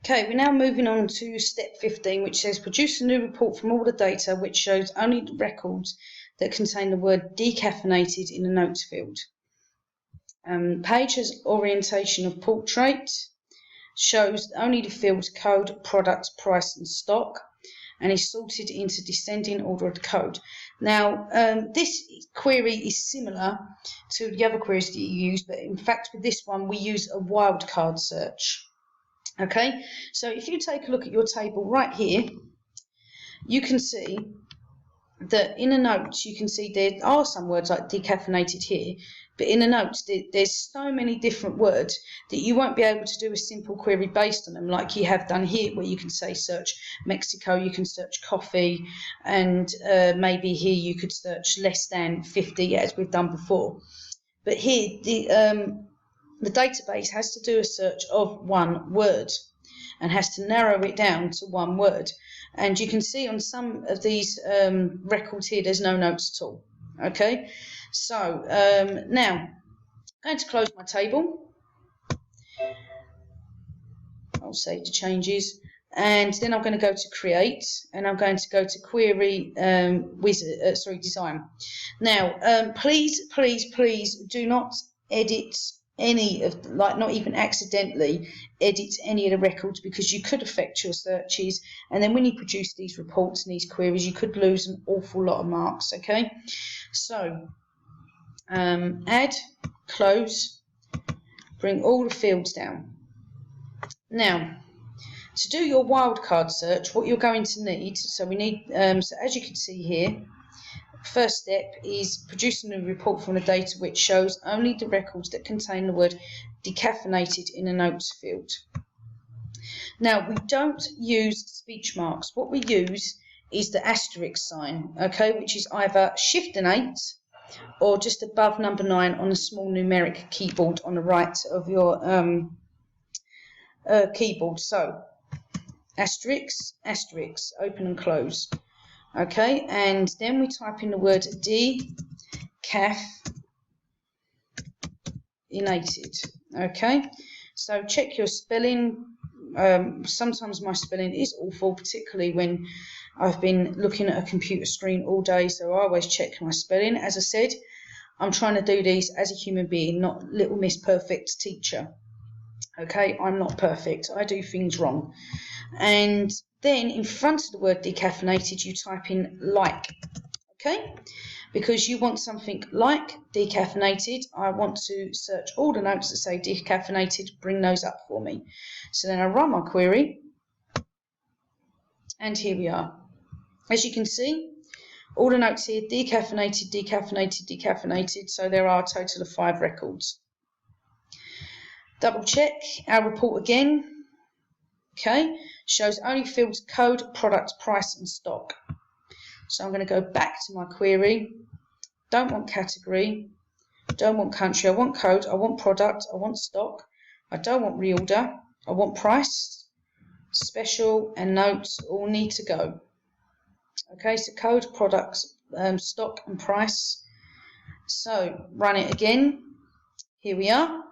Okay, we're now moving on to step 15, which says produce a new report from all the data which shows only the records that contain the word decaffeinated in the notes field. Page has orientation of portrait, shows only the fields code, product, price and stock, and is sorted into descending order of the code. Now, this query is similar to the other queries that you use, but in fact with this one we use a wildcard search. Okay, so if you take a look at your table right here, you can see that in the notes you can see there are some words like decaffeinated here, but in the notes there's so many different words that you won't be able to do a simple query based on them like you have done here, where you can say search Mexico, you can search coffee, and maybe here you could search less than 50 as we've done before. But here the database has to do a search of one word and has to narrow it down to one word. And you can see on some of these records here, there's no notes at all. Okay, so now I'm going to close my table. I'll save the changes. And then I'm going to go to create, and I'm going to go to query design. Now, please do not edit any of, like, not even accidentally edit any of the records, because you could affect your searches, and then when you produce these reports and these queries you could lose an awful lot of marks. Okay, so add, close, bring all the fields down. Now, to do your wildcard search, what you're going to need, so we need, so as you can see here, first step is producing a report from the data which shows only the records that contain the word decaffeinated in the notes field. Now, we don't use speech marks. What we use is the asterisk sign, okay, which is either shift and 8 or just above number 9 on a small numeric keyboard on the right of your keyboard. So asterisk, asterisk, open and close. Okay, and then we type in the word decaffeinated. Okay, so check your spelling. Sometimes my spelling is awful, particularly when I've been looking at a computer screen all day, so I always check my spelling. As I said, I'm trying to do these as a human being, not Little Miss Perfect teacher. Okay, I'm not perfect. I do things wrong. And then in front of the word decaffeinated, you type in like, okay? Because you want something like decaffeinated. I want to search all the notes that say decaffeinated, bring those up for me. So then I run my query, and here we are. As you can see, all the notes here, decaffeinated, decaffeinated, decaffeinated, so there are a total of 5 records. Double check our report again. Okay, shows only fields code, product, price and stock. So I'm going to go back to my query. Don't want category, don't want country, I want code, I want product, I want stock, I don't want reorder, I want price, special and notes all need to go. Okay, so code, products, stock and price. So run it again. Here we are.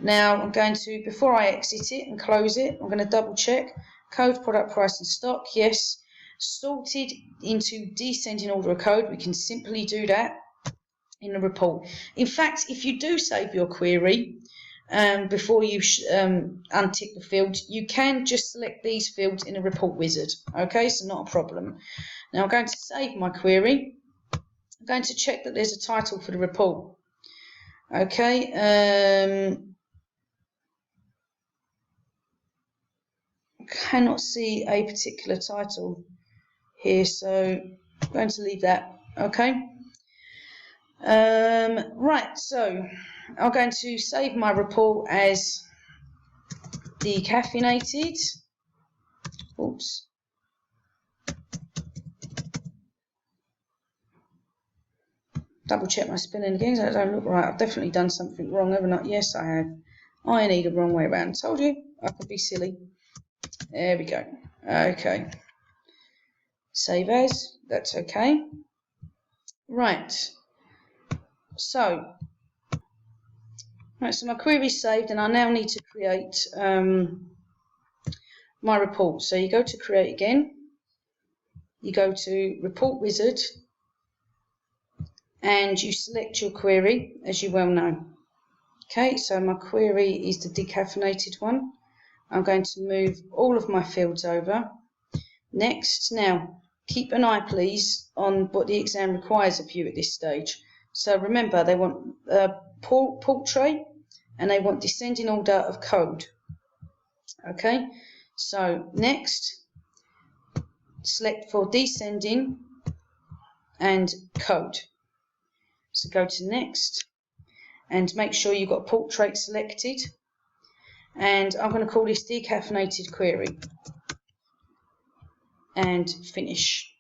Now I'm going to, before I exit it and close it, I'm going to double check. Code, product, price and stock, yes. Sorted into descending order of code, we can simply do that in the report. In fact, if you do save your query before you untick the field, you can just select these fields in a report wizard. Okay, so not a problem. Now I'm going to save my query. I'm going to check that there's a title for the report. Okay, cannot see a particular title here, so I'm going to leave that. Okay, right, so I'm going to save my report as decaffeinated. Oops. Double check my spelling again, so that don't look right. I've definitely done something wrong, haven't I? Yes, I have. I need a wrong way around. Told you I could be silly. There we go. Okay. Save as. That's okay. Right. So my query is saved, and I now need to create my report. So you go to create again, you go to report wizard, and you select your query, as you well know. Okay, so my query is the decaffeinated one. I'm going to move all of my fields over. Next, now keep an eye please on what the exam requires of you at this stage. So remember, they want portrait and they want descending order of code. Okay, so next, select for descending and code. So go to next and make sure you've got portrait selected. And I'm going to call this decaffeinated query. And finish.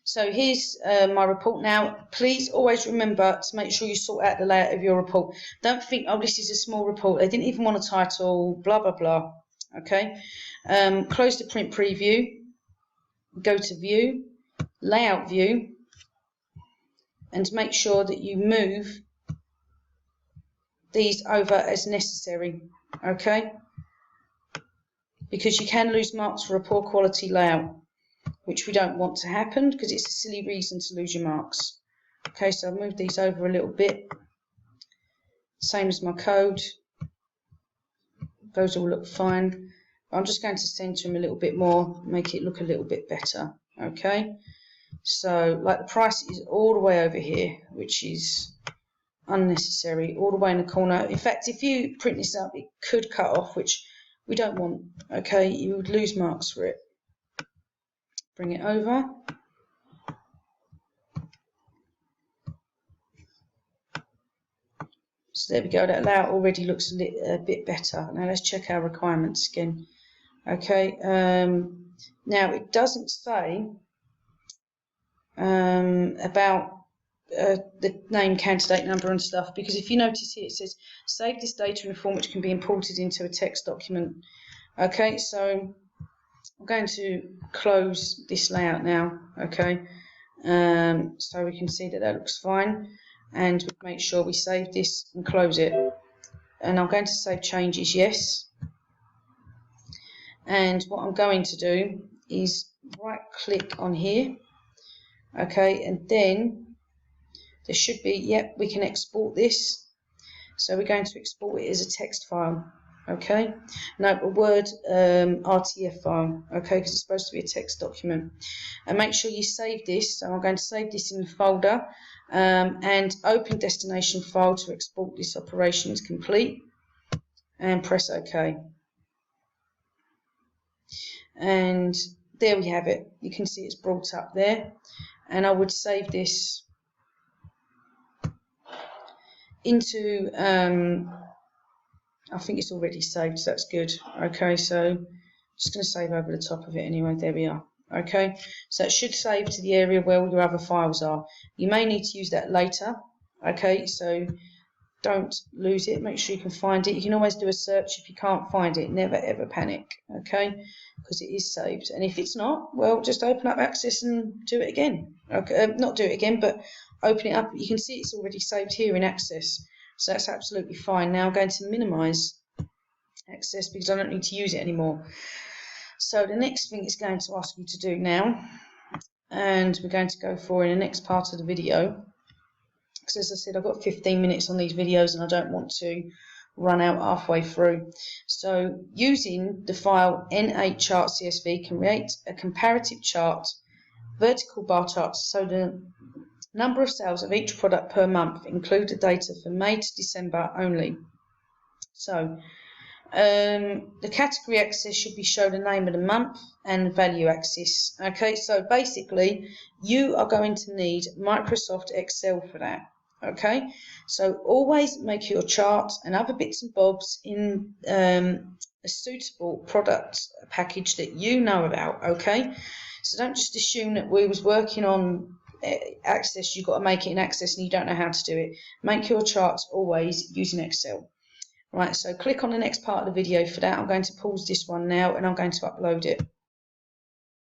So here's my report now. Please always remember to make sure you sort out the layout of your report. Don't think, oh, this is a small report. They didn't even want a title, blah, blah, blah. Okay. Close the print preview. Go to view, layout view, and make sure that you move these over as necessary. Okay. Because you can lose marks for a poor quality layout, which we don't want to happen because it's a silly reason to lose your marks. Okay, so I've moved these over a little bit. Same as my code. Those all look fine. I'm just going to centre them a little bit more, make it look a little bit better. Okay, so like the price is all the way over here, which is unnecessary, all the way in the corner. In fact, if you print this up, it could cut off, which we don't want. Okay, you would lose marks for it. Bring it over. So there we go, that layout already looks a bit better. Now let's check our requirements again. Okay, now it doesn't say about the name, candidate number and stuff, because if you notice here it says save this data in a form which can be imported into a text document. Okay, so I'm going to close this layout now. Okay, so we can see that that looks fine, and we make sure we save this and close it. And I'm going to save changes, yes. And what I'm going to do is right click on here. Okay, and then there should be, yep, we can export this. So we're going to export it as a text file. Okay, no, a Word RTF file. Okay, because it's supposed to be a text document. And make sure you save this. So I'm going to save this in the folder and open destination file to export this operation is complete. And press OK. And there we have it. You can see it's brought up there. And I would save this into, I think it's already saved, so that's good. Okay, so just going to save over the top of it anyway. There we are. Okay, so it should save to the area where all your other files are. You may need to use that later. Okay, so don't lose it. Make sure you can find it. You can always do a search if you can't find it. Never ever panic. Okay, because it is saved. And if it's not, well, just open up Access and do it again. Okay, not do it again, but open it up. You can see it's already saved here in Access. So that's absolutely fine. Now I'm going to minimize Access because I don't need to use it anymore. So the next thing it's going to ask you to do now, and we're going to go for in the next part of the video, because as I said, I've got 15 minutes on these videos and I don't want to run out halfway through. So using the file n8chartcsv can create a comparative chart, vertical bar charts, so the number of sales of each product per month include the data for May to December only. So the category axis should be show the name of the month and the value axis. Okay, so basically you are going to need Microsoft Excel for that. Okay, so always make your chart and other bits and bobs in a suitable product package that you know about. Okay, so don't just assume that we was working on Access, you've got to make it in Access and you don't know how to do it. Make your charts always using Excel. Right, so click on the next part of the video for that. I'm going to pause this one now and I'm going to upload it.